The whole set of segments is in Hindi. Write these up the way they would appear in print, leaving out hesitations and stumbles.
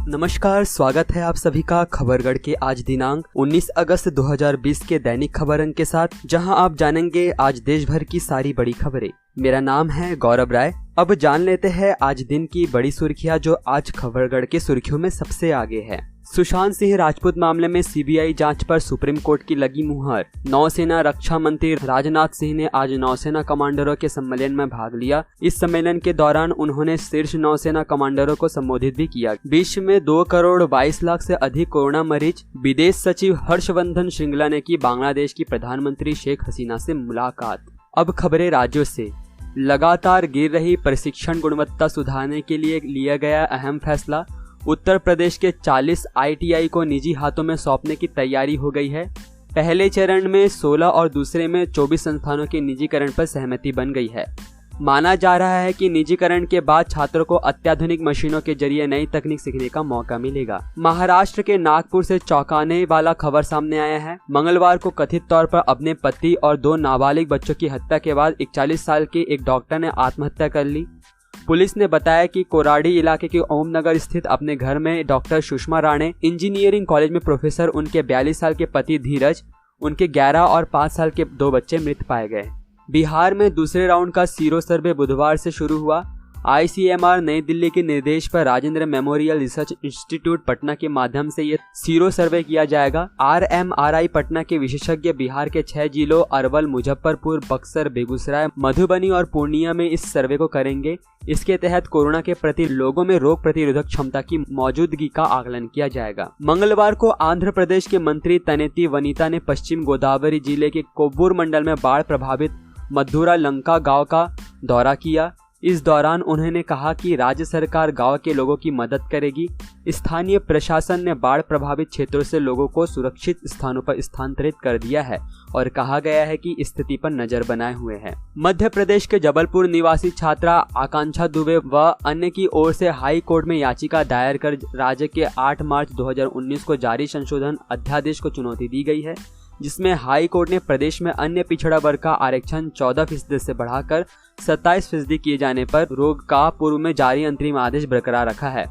नमस्कार, स्वागत है आप सभी का खबरगढ़ के आज दिनांक 19 अगस्त 2020 के दैनिक खबर अंक के साथ, जहां आप जानेंगे आज देश भर की सारी बड़ी खबरें। मेरा नाम है गौरव राय। अब जान लेते हैं आज दिन की बड़ी सुर्खियां जो आज खबरगढ़ के सुर्खियों में सबसे आगे है। सुशांत सिंह राजपूत मामले में सीबीआई जांच पर सुप्रीम कोर्ट की लगी मुहर। नौसेना रक्षा मंत्री राजनाथ सिंह ने आज नौसेना कमांडरों के सम्मेलन में भाग लिया। इस सम्मेलन के दौरान उन्होंने शीर्ष नौसेना कमांडरों को संबोधित भी किया। विश्व में 2 करोड़ 22 लाख से अधिक कोरोना मरीज। विदेश सचिव हर्षवर्धन श्रृंगला ने की बांग्लादेश की प्रधानमंत्री शेख हसीना से मुलाकात। अब खबरें राज्यों से। लगातार गिर रही प्रशिक्षण गुणवत्ता सुधारने के लिए लिया गया अहम फैसला। उत्तर प्रदेश के 40 ITI को निजी हाथों में सौंपने की तैयारी हो गई है। पहले चरण में 16 और दूसरे में 24 संस्थानों के निजीकरण पर सहमति बन गई है। माना जा रहा है कि निजीकरण के बाद छात्रों को अत्याधुनिक मशीनों के जरिए नई तकनीक सीखने का मौका मिलेगा। महाराष्ट्र के नागपुर से चौंकाने वाला खबर सामने आया है। मंगलवार को कथित तौर पर अपने पति और 2 नाबालिग बच्चों की हत्या के बाद 41 साल के एक डॉक्टर ने आत्महत्या कर ली। पुलिस ने बताया कि कोराडी इलाके के ओमनगर स्थित अपने घर में doctor Sushma Rane engineering college में प्रोफेसर, उनके 42 साल के पति धीरज, उनके 11 और 5 साल के 2 बच्चे मृत पाए गए। बिहार में दूसरे राउंड का सीरो सर्वे बुधवार से शुरू हुआ। ICMR नई दिल्ली के निर्देश पर Rajendra memorial research institute Patna के माध्यम से ये सीरो सर्वे किया जाएगा। RMRI पटना के विशेषज्ञ बिहार के 6 जिलों अरवल, मुजफ्फरपुर, बक्सर, बेगूसराय, मधुबनी और पूर्णिया में इस सर्वे को करेंगे। इसके तहत कोरोना के प्रति लोगों में रोग प्रतिरोधक क्षमता की मौजूदगी का आकलन किया जाएगा। मंगलवार को आंध्र प्रदेश के मंत्री तनेती वनिता ने पश्चिम गोदावरी जिले के कोव्वूर मंडल में बाढ़ प्रभावित मधुरा लंका गांव का दौरा किया। इस दौरान उन्होंने कहा कि राज्य सरकार गांव के लोगों की मदद करेगी। स्थानीय प्रशासन ने बाढ़ प्रभावित क्षेत्रों से लोगों को सुरक्षित स्थानों पर स्थानांतरित कर दिया है और कहा गया है कि स्थिति पर नजर बनाए हुए है। मध्य प्रदेश के जबलपुर निवासी छात्रा आकांक्षा दुबे व अन्य की ओर से हाई कोर्ट में याचिका दायर कर राज्य के 8 मार्च 2019 को जारी संशोधन अध्यादेश को चुनौती दी गई है, जिसमें हाई कोर्ट ने प्रदेश में अन्य पिछड़ा वर्ग का आरक्षण 14% से बढ़ाकर 27% किए जाने पर रोक का पूर्व में जारी अंतरिम आदेश बरकरार रखा है।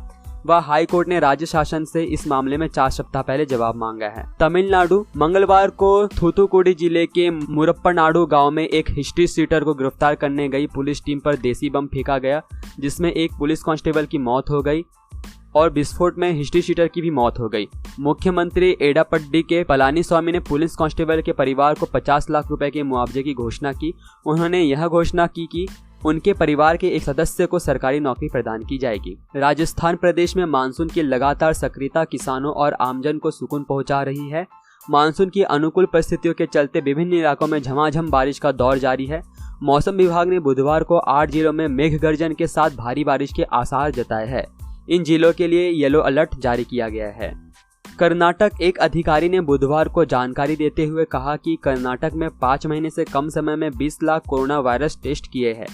वह हाई कोर्ट ने राज्य शासन से इस मामले में 4 सप्ताह पहले जवाब मांगा है। तमिलनाडु। मंगलवार को थूथुकुडी जिले के मुरप्पनाडु गांव में एक हिस्ट्री सीटर को गिरफ्तार करने गई पुलिस टीम पर देसी बम फेंका गया, जिसमें एक पुलिस कांस्टेबल की मौत हो गई और विस्फोट में हिस्ट्री शीटर की भी मौत हो गई। मुख्यमंत्री एडापड्डी के पलानीस्वामी ने पुलिस कांस्टेबल के परिवार को 50 लाख रुपए के मुआवजे की घोषणा की। उन्होंने यह घोषणा की कि उनके परिवार के एक सदस्य को सरकारी नौकरी प्रदान की जाएगी। राजस्थान प्रदेश में मानसून की लगातार सक्रियता किसानों और आमजन को सुकून पहुंचा रही है। मानसून की अनुकूल परिस्थितियों के चलते विभिन्न इलाकों में झमाझम बारिश का दौर जारी है। मौसम विभाग ने बुधवार को 8 जिलों में मेघ गर्जन के साथ भारी बारिश के आसार जताए हैं। इन जिलों के लिए येलो अलर्ट जारी किया गया है। कर्नाटक। एक अधिकारी ने बुधवार को जानकारी देते हुए कहा कि कर्नाटक में 5 महीने से कम समय में 20 लाख कोरोना वायरस टेस्ट किए हैं।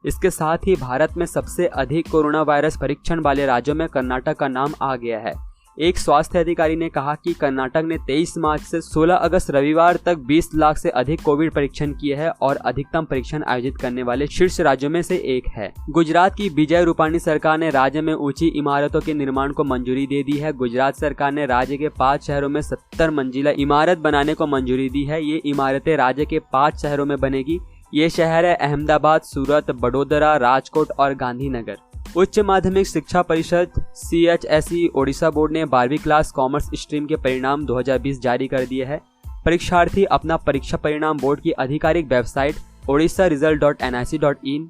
इसके साथ ही भारत में सबसे अधिक कोरोना वायरस परीक्षण वाले राज्यों में कर्नाटक का नाम आ गया है। एक स्वास्थ्य अधिकारी ने कहा कि कर्नाटक ने 23 मार्च से 16 अगस्त रविवार तक 20 लाख से अधिक कोविड परीक्षण किए हैं और अधिकतम परीक्षण आयोजित करने वाले शीर्ष राज्यों में से एक है। गुजरात की विजय रूपाणी सरकार ने राज्य में ऊंची इमारतों के निर्माण को मंजूरी दे दी है। गुजरात सरकार ने राज्य के 5 शहरों में 70 मंजिला इमारत बनाने को मंजूरी दी है। ये इमारतें राज्य के 5 शहरों में बनेगी। ये शहर है अहमदाबाद, सूरत, बड़ोदरा, राजकोट और गांधीनगर। उच्च माध्यमिक शिक्षा परिषद CHSE ओडिशा बोर्ड ने 12वीं क्लास कॉमर्स स्ट्रीम के परिणाम 2020 जारी कर दिए हैं। परीक्षार्थी अपना परीक्षा परिणाम बोर्ड की आधिकारिक वेबसाइट odisharesult.nic.in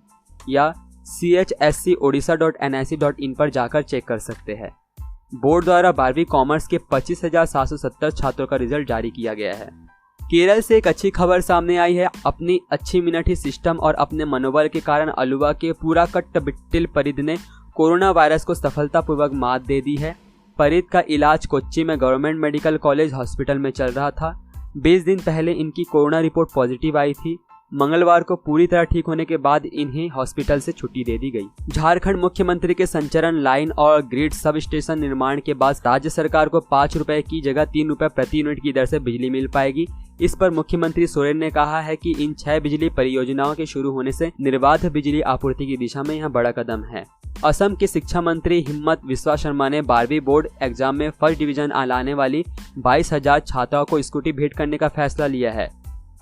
या chscodisha.nic.in पर जाकर चेक कर सकते हैं। बोर्ड द्वारा 12वीं कॉमर्स के 25,770 छात्रों का रिजल्ट जारी किया गया है। केरल से एक अच्छी खबर सामने आई है। अपनी अच्छी मिलिट्री सिस्टम और अपने मनोबल के कारण अलुवा के पूराकट्ट बिट्टिल परिद ने कोरोना वायरस को सफलतापूर्वक मात दे दी है। परिद का इलाज कोच्चि में गवर्नमेंट मेडिकल कॉलेज हॉस्पिटल में चल रहा था। 20 दिन पहले इनकी कोरोना रिपोर्ट पॉजिटिव आई थी। मंगलवार को पूरी तरह ठीक होने के बाद इन्हें हॉस्पिटल से छुट्टी दे दी गई। झारखंड। मुख्यमंत्री के संचरण लाइन और ग्रिड सब स्टेशन निर्माण के बाद राज्य सरकार को 5 रुपए की जगह 3 रुपए प्रति यूनिट की दर से बिजली मिल पाएगी। इस पर मुख्यमंत्री सोरेन ने कहा है कि इन 6 बिजली परियोजनाओं के शुरू होने से निर्बाध बिजली आपूर्ति की दिशा में यह बड़ा कदम है। असम के शिक्षा मंत्री हिम्मत बिस्वा शर्मा ने 12वीं बोर्ड एग्जाम में फर्स्ट डिवीजन लाने वाली 22,000 छात्राओं को स्कूटी भेंट करने का फैसला लिया है।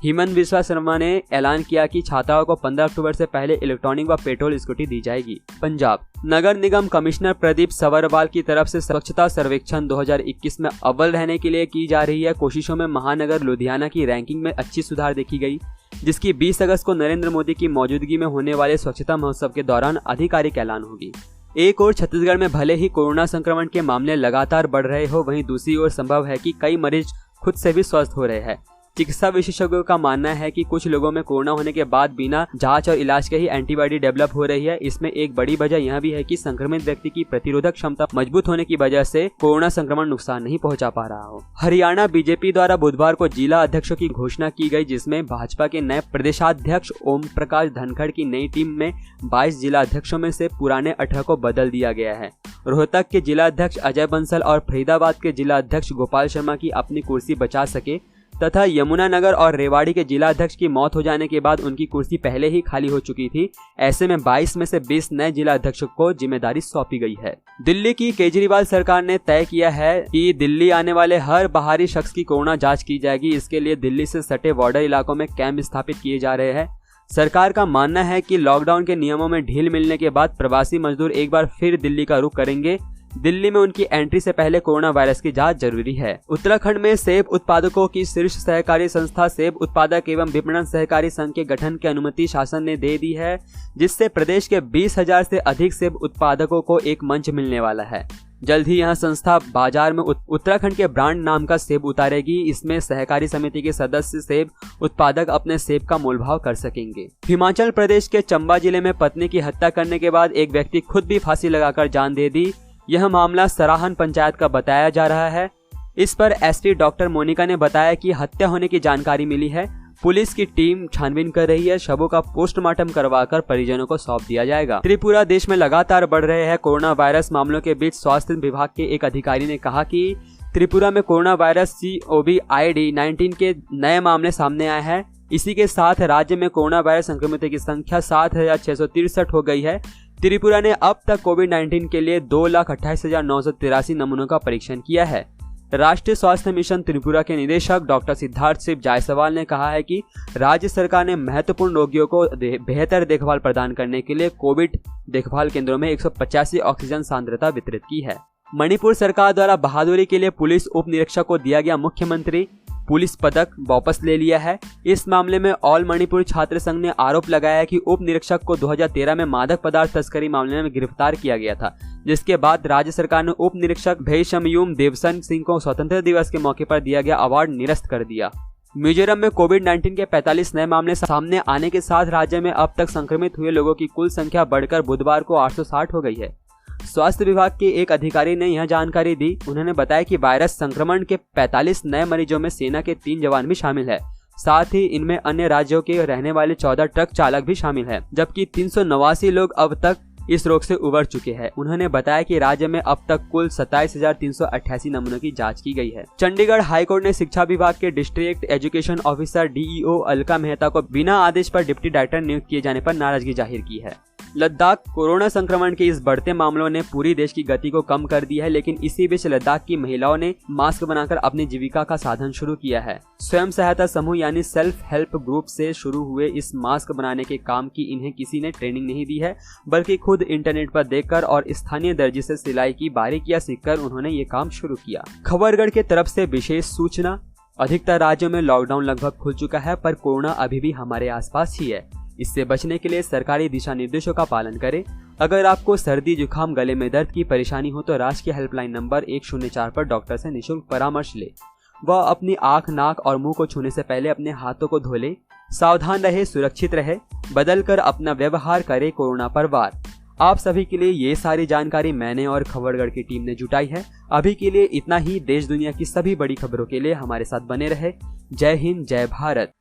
हिमंत बिस्वा शर्मा ने ऐलान किया कि छात्राओं को 15 अक्टूबर से पहले इलेक्ट्रॉनिक व पेट्रोल स्कूटी दी जाएगी। पंजाब नगर निगम कमिश्नर प्रदीप सवरवाल की तरफ से स्वच्छता सर्वेक्षण 2021 में अव्वल रहने के लिए की जा रही है कोशिशों में महानगर लुधियाना की रैंकिंग में अच्छी सुधार देखी गई, जिसकी 20 अगस्त को नरेंद्र मोदी की मौजूदगी में होने वाले स्वच्छता महोत्सव के दौरान आधिकारिक ऐलान होगी। एक ओर छत्तीसगढ़ में भले ही कोरोना संक्रमण के मामले लगातार बढ़ रहे हो, वहीं दूसरी ओर संभव है कि कई मरीज खुद से भी स्वस्थ हो रहे हैं। चिकित्सा विशेषज्ञों का मानना है कि कुछ लोगों में कोरोना होने के बाद बिना जांच और इलाज के ही एंटीबॉडी डेवलप हो रही है। इसमें एक बड़ी वजह यह भी है कि संक्रमित व्यक्ति की प्रतिरोधक क्षमता मजबूत होने की वजह से कोरोना संक्रमण नुकसान नहीं पहुंचा पा रहा हो। हरियाणा बीजेपी द्वारा बुधवार को जिला अध्यक्षों की घोषणा की गई, जिसमें भाजपा के नए प्रदेशाध्यक्ष ओम प्रकाश धनखड़ की नई टीम में 22 जिला अध्यक्षों में से पुराने 18 को बदल दिया गया है। रोहतक के जिला अध्यक्ष अजय बंसल और फरीदाबाद के जिला अध्यक्ष गोपाल शर्मा की अपनी कुर्सी बचा सके तथा यमुनानगर और रेवाड़ी के जिला अध्यक्ष की मौत हो जाने के बाद उनकी कुर्सी पहले ही खाली हो चुकी थी। ऐसे में 22 में से 20 नए जिला अध्यक्षों को जिम्मेदारी सौंपी गई है। दिल्ली की केजरीवाल सरकार ने तय किया है कि दिल्ली आने वाले हर बाहरी शख्स की कोरोना जांच की जाएगी। इसके लिए दिल्ली से सटे बॉर्डर इलाकों में कैंप स्थापित किए जा रहे हैं। सरकार का मानना है कि लॉकडाउन के नियमों में ढील मिलने के बाद प्रवासी मजदूर एक बार फिर दिल्ली का रुख करेंगे। दिल्ली में उनकी एंट्री से पहले कोरोना वायरस की जांच जरूरी है। उत्तराखंड में सेब उत्पादकों की शीर्ष सहकारी संस्था सेब उत्पादक एवं विपणन सहकारी संघ के गठन की अनुमति शासन ने दे दी है, जिससे प्रदेश के 20,000 से अधिक सेब उत्पादकों को एक मंच मिलने वाला है। जल्द ही यह संस्था बाजार में उत्तराखंड के ब्रांड नाम का सेब उतारेगी। इसमें सहकारी समिति के सदस्य सेब उत्पादक अपने सेब का मोलभाव कर सकेंगे। हिमाचल प्रदेश के चंबा जिले में पत्नी की हत्या करने के बाद एक व्यक्ति खुद भी फांसी लगाकर जान दे दी। यह मामला सराहन पंचायत का बताया जा रहा है। इस पर एसपी डॉक्टर मोनिका ने बताया कि हत्या होने की जानकारी मिली है। पुलिस की टीम छानबीन कर रही है। शवों का पोस्टमार्टम करवाकर परिजनों को सौंप दिया जाएगा। त्रिपुरा देश में लगातार बढ़ रहे हैं कोरोना वायरस मामलों के बीच स्वास्थ्य विभाग के एक अधिकारी ने कहा कि त्रिपुरा में कोरोना वायरस COVID-19 के नए मामले सामने आए हैं। इसी के साथ राज्य में कोरोना वायरस संक्रमितों की संख्या 7,663 हो गई है। त्रिपुरा ने अब तक कोविड-19 के लिए 2,28,983 नमूनों का परीक्षण किया है। राष्ट्रीय स्वास्थ्य मिशन त्रिपुरा के निदेशक डॉक्टर सिद्धार्थ शिव जायसवाल ने कहा है कि राज्य सरकार ने महत्वपूर्ण रोगियों को बेहतर देखभाल प्रदान करने के लिए कोविड देखभाल केंद्रों में 185 ऑक्सीजन सांद्रता वितरित की है। मणिपुर सरकार द्वारा बहादुरी के लिए पुलिस उप निरीक्षक को दिया गया मुख्यमंत्री पुलिस पदक वापस ले लिया है। इस मामले में ऑल मणिपुर छात्र संघ ने आरोप लगाया कि उप निरीक्षक को 2013 में मादक पदार्थ तस्करी मामले में गिरफ्तार किया गया था, जिसके बाद राज्य सरकार ने उप निरीक्षक भैशमयूम देवसन सिंह को स्वतंत्रता दिवस के मौके पर दिया गया अवार्ड निरस्त कर दिया। मिजोरम में कोविड-19 के 45 नए मामले सामने आने के साथ राज्य में अब तक संक्रमित हुए लोगों की कुल संख्या बढ़कर बुधवार को 860 हो गई है। स्वास्थ्य विभाग के एक अधिकारी ने यह जानकारी दी। उन्होंने बताया कि वायरस संक्रमण के 45 नए मरीजों में सेना के 3 जवान भी शामिल है। साथ ही इनमें अन्य राज्यों के रहने वाले 14 ट्रक चालक भी शामिल है, जबकि 389 लोग अब तक इस रोग से उबर चुके हैं। उन्होंने बताया कि राज्य में अब तक कुल 27,388 नमूनों की जांच की गई है। चंडीगढ़ हाईकोर्ट ने शिक्षा विभाग के district education officer DEO Alka Mehta को बिना आदेश पर डिप्टी डायरेक्टर नियुक्त किए जाने पर नाराजगी जाहिर की है। लद्दाख कोरोना संक्रमण के इस बढ़ते मामलों ने पूरी देश की गति को कम कर दिया है, लेकिन इसी बीच लद्दाख की महिलाओं ने मास्क बनाकर अपनी जीविका का साधन शुरू किया है। स्वयं सहायता समूह यानी सेल्फ हेल्प ग्रुप से शुरू हुए इस मास्क बनाने के काम की इन्हें किसी ने ट्रेनिंग नहीं दी है, बल्कि खुद इंटरनेट पर देखकर और स्थानीय दर्जी से सिलाई की बारीकियां सीखकर उन्होंने ये काम शुरू किया। खबरगढ़ की तरफ से विशेष सूचना। अधिकतर राज्यों में लॉकडाउन लगभग खुल चुका है, पर कोरोना अभी भी हमारे आसपास ही है। इससे बचने के लिए सरकारी दिशा निर्देशों का पालन करें। अगर आपको सर्दी जुकाम गले में दर्द की परेशानी हो तो राष्ट्रीय हेल्पलाइन नंबर 104 पर डॉक्टर से निःशुल्क परामर्श ले। वह अपनी आंख, नाक और मुंह को छूने से पहले अपने हाथों को धो ले। सावधान रहे, सुरक्षित रहे, बदल कर अपना व्यवहार करे कोरोना पर वार। आप सभी के लिए ये सारी जानकारी मैंने और खबरगढ़ की टीम ने जुटाई है। अभी के लिए इतना ही। देश दुनिया की सभी बड़ी खबरों के लिए हमारे साथ बने रहे। जय हिंद, जय भारत।